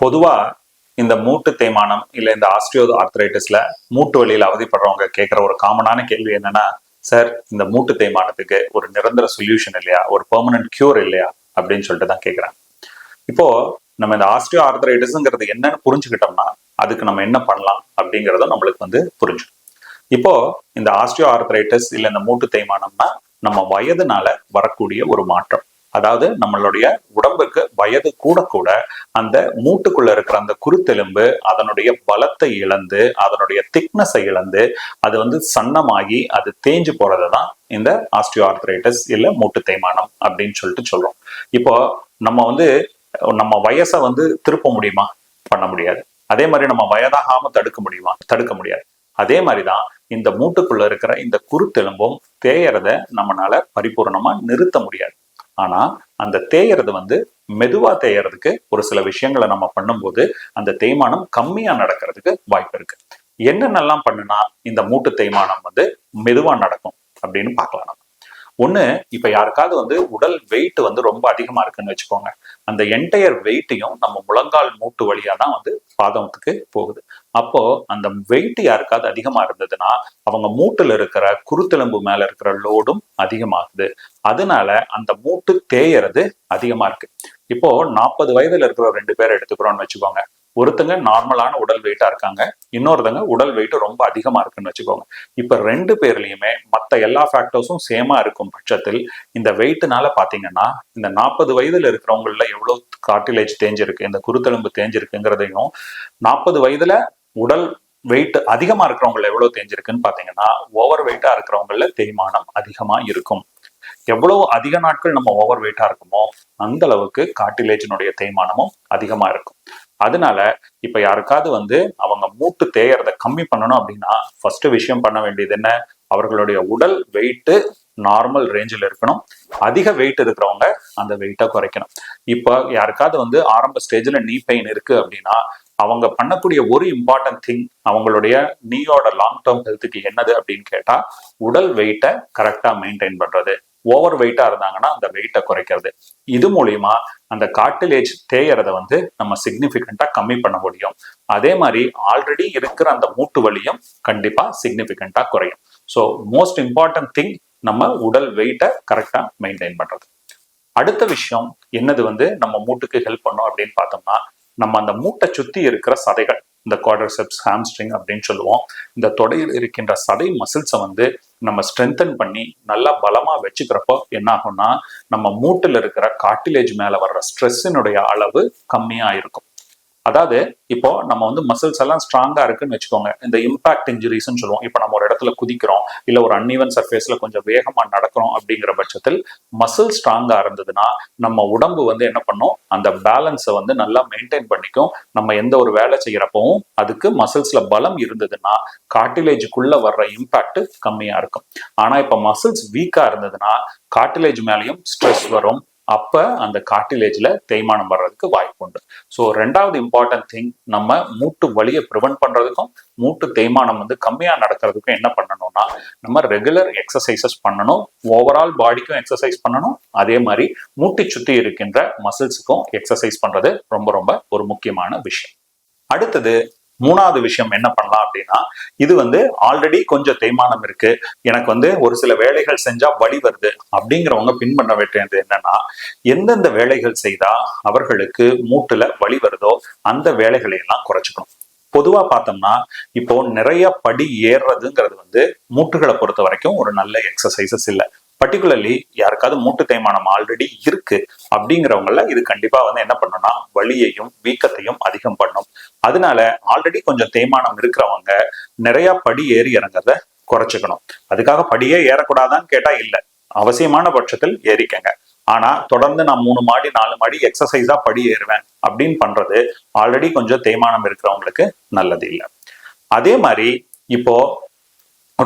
பொதுவா இந்த மூட்டு தேய்மானம் இல்ல இந்த ஆஸ்டியோ ஆர்த்ரைட்டிஸ்ல மூட்டு வலியில அவதிப்படுறவங்க கேட்கிற ஒரு காமனான கேள்வி என்னன்னா, சார் இந்த மூட்டு தேய்மானத்துக்கு ஒரு நிரந்தர சொல்யூஷன் இல்லையா, ஒரு பெர்மனன்ட் கியூர் இல்லையா அப்படின்னு சொல்லிட்டு தான் கேட்கிறாங்க. இப்போ நம்ம இந்த ஆஸ்டியோ ஆர்த்ரைட்டிஸ்ங்கிறது என்னன்னு புரிஞ்சுக்கிட்டோம்னா அதுக்கு நம்ம என்ன பண்ணலாம் அப்படிங்கறத நம்மளுக்கு புரிஞ்சுக்கும். இப்போ இந்த ஆஸ்டியோ ஆர்த்ரைட்டிஸ் இல்ல இந்த மூட்டு தேய்மானம்னா நம்ம வயதுனால வரக்கூடிய ஒரு மாற்றம். அதாவது நம்மளுடைய உடம்புக்கு வயது கூட கூட அந்த மூட்டுக்குள்ள இருக்கிற அந்த குருத்தெலும்பு அதனுடைய பலத்தை இழந்து அதனுடைய திக்னஸை இழந்து அது சன்னமாகி அது தேஞ்சு போறதுதான் இந்த ஆஸ்டியோ ஆர்த்ரைட்டிஸ் இல்ல மூட்டு தேய்மானம் அப்படின்னு சொல்லிட்டு சொல்றோம். இப்போ நம்ம வயசை திருப்ப முடியுமா? பண்ண முடியாது. அதே மாதிரி நம்ம வயதாகாம தடுக்க முடியுமா? தடுக்க முடியாது. அதே மாதிரிதான் இந்த மூட்டுக்குள்ள இருக்கிற இந்த குருத்தெலும்பும் தேயறத நம்மளால பரிபூர்ணமா நிறுத்த முடியாது. ஆனா அந்த தேயறது மெதுவா தேயறதுக்கு ஒரு சில விஷயங்களை நம்ம பண்ணும்போது அந்த தேய்மானம் கம்மியா நடக்கிறதுக்கு வாய்ப்பு இருக்கு. என்னென்னலாம் பண்ணுனா இந்த மூட்டு தேய்மானம் மெதுவா நடக்கும் அப்படின்னு பார்க்கலாம். ஒண்ணு, இப்ப யாருக்காவது உடல் வெயிட் ரொம்ப அதிகமா இருக்குன்னு வச்சுக்கோங்க. அந்த என்டையர் வெயிட்டையும் நம்ம முழங்கால் மூட்டு வழியா தான் பாதத்துக்கு போகுது. அப்போ அந்த வெயிட் யாருக்காவது அதிகமா இருந்ததுன்னா அவங்க மூட்டுல இருக்கிற குருத்தெலும்பு மேல இருக்கிற லோடும் அதிகமாகுது. அதனால அந்த மூட்டு தேயறது அதிகமா இருக்கு. இப்போ 40 வயதுல இருக்கிற 2 பேரை எடுத்துக்கிறோம்னு வச்சுக்கோங்க. ஒருத்தங்க நார்மலான உடல் வெயிட்டா இருக்காங்க, இன்னொருத்தங்க உடல் வெயிட் ரொம்ப அதிகமா இருக்குன்னு வச்சுக்கோங்க. இப்ப 2 பேர்லயுமே மத்த எல்லா ஃபேக்டர்ஸும் சேமா இருக்கும் பட்சத்தில் இந்த வெயிட்னால பாத்தீங்கன்னா இந்த 40 வயதுல இருக்கிறவங்கள எவ்வளவு கார்டிலேஜ் தேஞ்சிருக்கு, இந்த குருத்தெலும்பு தேஞ்சிருக்குங்கிறதையும் 40 வயதுல உடல் வெயிட் அதிகமா இருக்கிறவங்கள எவ்வளவு தேஞ்சிருக்குன்னு பாத்தீங்கன்னா ஓவர் வெயிட்டா இருக்கிறவங்கள தேய்மானம் அதிகமா இருக்கும். எவ்வளவு அதிக நாட்கள் நம்ம ஓவர் வெயிட்டா இருக்குமோ அந்த அளவுக்கு கார்டிலேஜினுடைய தேய்மானமும் அதிகமா இருக்கும். அதனால இப்ப யாருக்காவது அவங்க மூட்டு தேயறதை கம்மி பண்ணணும் அப்படின்னா ஃபர்ஸ்ட் விஷயம் பண்ண வேண்டியது என்ன? அவர்களுடைய உடல் வெயிட் நார்மல் ரேஞ்சில் இருக்கணும். அதிக வெயிட் இருக்கிறவங்க அந்த வெயிட்டை குறைக்கணும். இப்ப யாருக்காவது ஆரம்ப ஸ்டேஜ்ல நீ பெயின் இருக்கு அப்படின்னா அவங்க பண்ணக்கூடிய ஒரு இம்பார்ட்டன்ட் திங் அவங்களுடைய நீயோட லாங் டேர்ம் ஹெல்த்துக்கு என்னது அப்படின்னு கேட்டா உடல் வெயிட்டை கரெக்டா மெயின்டைன் பண்றது. ஓவர் வெயிட்டா இருந்தாங்கன்னா அந்த வெயிட்டை குறைக்கிறது. இது மூலியமா அந்த கார்டிலேஜ் தேயறதை நம்ம சிக்னிபிகண்டா கம்மி பண்ண முடியும். அதே மாதிரி ஆல்ரெடி இருக்கிற அந்த மூட்டு வலியும் கண்டிப்பா சிக்னிபிகண்டா குறையும். ஸோ மோஸ்ட் இம்பார்ட்டன்ட் திங் நம்ம உடல் வெயிட்டை கரெக்டா மெயின்டைன் பண்றது. அடுத்த விஷயம் என்னது நம்ம மூட்டுக்கு ஹெல்ப் பண்ணும் அப்படின்னு பார்த்தோம்னா நம்ம அந்த மூட்டை சுத்தி இருக்கிற சதைகள், இந்த குவாட்ரிசெப்ஸ், ஹாம்ஸ்ட்ரிங் அப்படின்னு சொல்லுவோம். இந்த தொடையில் இருக்கின்ற சதை மசில்ஸை நம்ம ஸ்ட்ரென்தன் பண்ணி நல்லா பலமா வச்சுக்கிறப்போ என்ன ஆகும்னா நம்ம மூட்டுல இருக்கிற கார்டிலேஜ் மேல வர்ற ஸ்ட்ரெஸ்ஸினுடைய அளவு கம்மியா இருக்கும். அதாவது இப்போ நம்ம மசில்ஸ் எல்லாம் ஸ்ட்ராங்கா இருக்குன்னு வச்சுக்கோங்க. இந்த இம்பாக்ட் இன்ஜுரிஸ்ன்னு சொல்லுவோம். இப்போ நம்ம ஒரு இடத்துல குதிக்கிறோம் இல்ல ஒரு அன்இவன் சர்ஃபேஸ்ல கொஞ்சம் வேகமா நடக்கிறோம் அப்படிங்கிற பட்சத்தில் மசில் ஸ்ட்ராங்கா இருந்ததுன்னா நம்ம உடம்பு என்ன பண்ணும், அந்த பேலன்ஸை நல்லா மெயின்டைன் பண்ணிக்கும். நம்ம எந்த ஒரு வேலை செய்யறப்பவும் அதுக்கு மசில்ஸ்ல பலம் இருந்ததுன்னா கார்டிலேஜுக்குள்ள வர்ற இம்பாக்ட் கம்மியா இருக்கும். ஆனா இப்ப மசில்ஸ் வீக்கா இருந்ததுன்னா கார்டிலேஜ் மேலேயும் ஸ்ட்ரெஸ் வரும். அப்ப அந்த கார்டிலேஜ்ல தேய்மானம் வர்றதுக்கு வாய்ப்பு உண்டு. ஸோ 2வது இம்பார்ட்டன்ட் திங், நம்ம மூட்டு வலியை ப்ரிவென்ட் பண்றதுக்கும் மூட்டு தேய்மானம் கம்மியா நடக்கிறதுக்கும் என்ன பண்ணணும்னா நம்ம ரெகுலர் எக்ஸசைசஸ் பண்ணணும். ஓவரால் பாடிக்கும் எக்ஸசைஸ் பண்ணணும். அதே மாதிரி மூட்டை சுத்தி இருக்கின்ற மசில்ஸுக்கும் எக்ஸசைஸ் பண்றது ரொம்ப ரொம்ப ஒரு முக்கியமான விஷயம். அடுத்தது 3வது விஷயம் என்ன பண்ணலாம் அப்படின்னா, இது ஆல்ரெடி கொஞ்சம் தேய்மானம் இருக்கு, எனக்கு ஒரு சில வேலைகள் செஞ்சா வலி வருது அப்படிங்கிறவங்க பின் பண்ண வேண்டியது என்னன்னா, எந்தெந்த வேலைகள் செய்தா அவர்களுக்கு மூட்டுல வலி வருதோ அந்த வேலைகளை எல்லாம் குறைச்சிக்கணும். பொதுவா பார்த்தோம்னா இப்போ நிறைய படி ஏறுறதுங்கிறது மூட்டுகளை பொறுத்த வரைக்கும் ஒரு நல்ல எக்ஸசைசஸ் இல்லை. பர்டிகுலர்லி யாருக்காவது மூட்டு தேய்மானம் ஆல்ரெடி இருக்கு அப்படிங்கிறவங்கள இது கண்டிப்பா என்ன பண்ணும்னா வலியையும் வீக்கத்தையும் அதிகம் பண்ணும். அதனால ஆல்ரெடி கொஞ்சம் தேய்மானம் இருக்கிறவங்க நிறைய படி ஏறி இறங்குறத குறைச்சிக்கணும். அதுக்காக படியே ஏறக்கூடாதான்னு கேட்டா இல்ல, அவசியமான பட்சத்தில் ஏறிக்கங்க. ஆனா தொடர்ந்து நான் 3 மாடி 4 மாடி எக்ஸசைஸா படி ஏறுவேன் அப்படின்னு பண்றது ஆல்ரெடி கொஞ்சம் தேய்மானம் இருக்கிறவங்களுக்கு நல்லது இல்லை. அதே மாதிரி இப்போ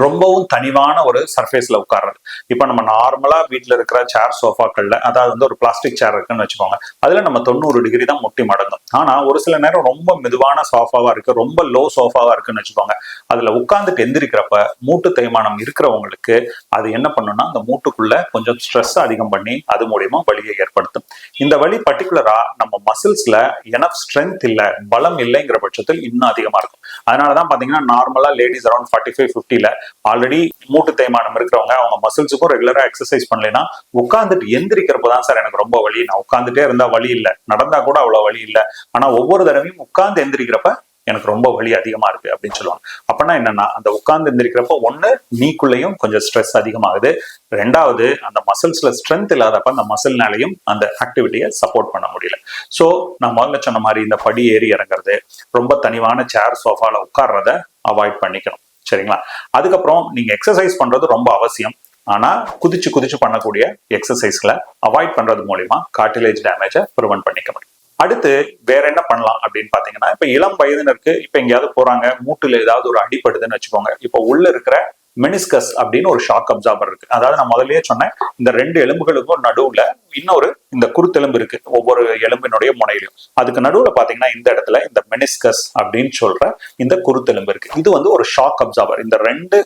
ரொம்பவும் தனிவான ஒரு சர்ஃபேஸ்ல உட்கார்றது. இப்ப நம்ம நார்மலா வீட்டுல இருக்கிற சேர் சோஃபாக்கள்ல, அதாவது வந்து ஒரு பிளாஸ்டிக் சேர் இருக்குன்னு வச்சுக்கோங்க, அதுல நம்ம 90 டிகிரி தான் முட்டி மடங்கும். ஆனா ஒரு சில நேரம் ரொம்ப மெதுவான சோஃபாவா இருக்கு, ரொம்ப லோ சோஃபாவா இருக்குன்னு வச்சுக்கோங்க, அதுல உட்கார்ந்துட்டு எந்திரிக்கிறப்ப மூட்டு தேய்மானம் இருக்கிறவங்களுக்கு அது என்ன பண்ணும்னா அந்த மூட்டுக்குள்ள கொஞ்சம் ஸ்ட்ரெஸ் அதிகம் பண்ணி அது மூலியமா வலியை ஏற்படுத்தும். இந்த வலி பர்டிகுலரா நம்ம மசில்ஸ்ல எனஃப் ஸ்ட்ரென்த் இல்ல, பலம் இல்லைங்கிற பட்சத்தில் இன்னும் அதிகமா இருக்கும். அதனாலதான் பாத்தீங்கன்னா நார்மலா லேடிஸ் அரௌண்ட் 45-50ல ஆல்ரெடி மூட்டு தேய்மானம் இருக்கிறவங்க அவங்க மசில்ஸுக்கும் ரெகுலரா எக்ஸசைஸ் பண்ணலைன்னா உட்காந்துட்டு எந்திரிக்கிறப்பதான் சார் எனக்கு ரொம்ப வலி, நான் உட்காந்துட்டே இருந்தா வலி இல்ல, நடந்தா கூட அவ்வளவு வலி இல்ல, ஆனா ஒவ்வொரு தடவையும் உட்கார்ந்து எந்திரிக்கிறப்ப எனக்கு ரொம்ப வலி அதிகமா இருக்கு அப்படின்னு சொல்லுவாங்க. அப்பனா என்னன்னா அந்த உட்கார்ந்து எந்திரிக்கிறப்ப ஒண்ணு நீக்குள்ளேயும் கொஞ்சம் ஸ்ட்ரெஸ் அதிகமாகுது, ரெண்டாவது அந்த மசில்ஸ்ல ஸ்ட்ரென்த் இல்லாதப்ப அந்த மசில்னாலையும் அந்த ஆக்டிவிட்டியை சப்போர்ட் பண்ண முடியல. சோ நான் முதல்ல சொன்ன மாதிரி இந்த படி ஏறி இறங்குறது, ரொம்ப தனிவான சேர் சோஃபால உட்கார்றத அவாய்ட் பண்ணிக்கணும். சரிங்களா? அதுக்கப்புறம் நீங்க எக்ஸசைஸ் பண்றது ரொம்ப அவசியம். ஆனா குதிச்சு குதிச்சு பண்ணக்கூடிய எக்ஸசைஸ்களை அவாய்ட் பண்றது மூலியமா கார்டிலேஜ் டேமேஜை ப்ரிவென்ட் பண்ணிக்க முடியும். அடுத்து வேற என்ன பண்ணலாம் அப்படின்னு பாத்தீங்கன்னா, இப்ப இளம் வயதினருக்கு இப்ப எங்கேயாவது போறாங்க, மூட்டுல ஏதாவது ஒரு அடிபடுதுன்னு வச்சுக்கோங்க, இப்ப உள்ள இருக்கிற மெனிஸ்கஸ் அப்படின்னு ஒரு ஷாக் அப்சார்பர் இருக்கு. அதாவது நான் முதல்லயே சொன்னேன், இந்த 2 எலும்புகளுக்கும் நடுவுல இன்னொரு இந்த குருத்தெலும்பு இருக்கு, ஒவ்வொரு எலும்பினுடைய முனையிலும். அதுக்கு நடுவுல பாத்தீங்கன்னா இந்த இடத்துல இந்த மெனிஸ்கஸ் அப்படின்னு சொல்ற இந்த குருத்தெலும்பு இருக்கு. இது வந்து ஒரு ஷாக் அப்சார்பர். இந்த 2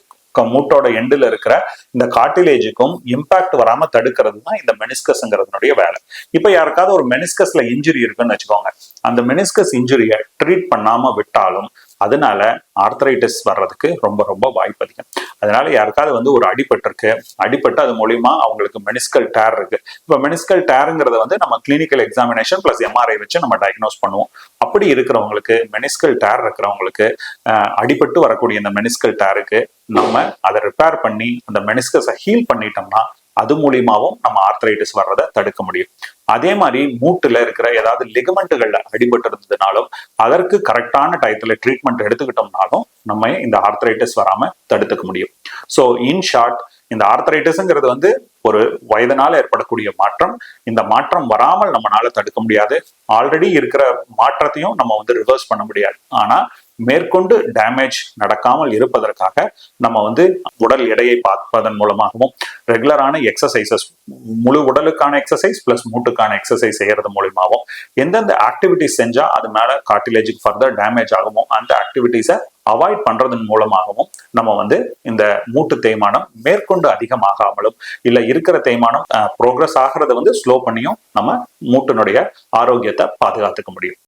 மூட்டோட எண்டுல இருக்கிற இந்த கார்டிலேஜுக்கும் இம்பாக்ட் வராம தடுக்கிறது தான் இந்த மெனிஸ்கஸ்ங்கிறதுனுடைய வேலை. இப்ப யாருக்காவது ஒரு மெனிஸ்கஸ்ல இன்ஜுரி இருக்குன்னு வச்சுக்கோங்க, அந்த மெனிஸ்கஸ் இன்ஜுரியை ட்ரீட் பண்ணாம விட்டாலும் அதனால ஆர்த்தரைட்டிஸ் வர்றதுக்கு ரொம்ப ரொம்ப வாய்ப்பு அதிகம். அதனால யாருக்காவது வந்து ஒரு அடிபட்டு அது மூலியமா அவங்களுக்கு மெனிஸ்கல் டேர் இருக்கு. இப்ப மெனிஸ்கல் டேருங்கிறத வந்து நம்ம கிளினிக்கல் எக்ஸாமினேஷன் பிளஸ் எம்ஆர்ஐ வச்சு நம்ம டயக்னோஸ் பண்ணுவோம். அப்படி இருக்கிறவங்களுக்கு, மெனிஸ்கல் டேர் இருக்கிறவங்களுக்கு, அடிபட்டு வரக்கூடிய இந்த மெனிஸ்கல் டேருக்கு நம்ம அதை ரிப்பேர் பண்ணி அந்த மெனிஸ்கஸை ஹீல் பண்ணிட்டோம்னா அது மூலியமாவும் நம்ம ஆர்த்தரைட்டிஸ் வர்றதை தடுக்க முடியும். அதே மாதிரி மூட்டுல இருக்கிற ஏதாவது லிகமெண்ட்டுகள்ல அடிபட்டு இருந்ததுனாலும் அதற்கு கரெக்டான டயத்துல ட்ரீட்மெண்ட் எடுத்துக்கிட்டோம்னாலும் நம்ம இந்த ஆர்த்தரைட்டிஸ் வராம தடுத்துக்க முடியும். ஸோ இன் ஷார்ட், இந்த ஆர்த்தரைட்டிஸ்ங்கிறது வந்து ஒரு வயதினால ஏற்படக்கூடிய மாற்றம். இந்த மாற்றம் வராமல் நம்மளால தடுக்க முடியாது. ஆல்ரெடி இருக்கிற மாற்றத்தையும் நம்ம வந்து ரிவர்ஸ் பண்ண முடியாது. ஆனா மேற்கொண்டு டேமேஜ் நடக்காமல் இருப்பதற்காக நம்ம வந்து உடல் எடையை பார்ப்பதன் மூலமாகவும் ரெகுலரான எக்ஸசைசஸ், முழு உடலுக்கான எக்ஸசைஸ் பிளஸ் மூட்டுக்கான எக்ஸசைஸ் செய்யறது மூலியமாகவும் எந்தெந்த ஆக்டிவிட்டிஸ் செஞ்சா அது மேல கார்டிலேஜுக்கு ஃபர்தர் டேமேஜ் ஆகுமோ அந்த ஆக்டிவிட்டிஸை அவாய்ட் பண்றதன் மூலமாகவும் நம்ம வந்து இந்த மூட்டு தேய்மானம் மேற்கொண்டு அதிகமாகாமலும் இல்ல இருக்கிற தேய்மானம் ப்ரோக்ரஸ் ஆகிறத வந்து ஸ்லோ பண்ணியும் நம்ம மூட்டினுடைய ஆரோக்கியத்தை பாதுகாத்துக்க முடியும்.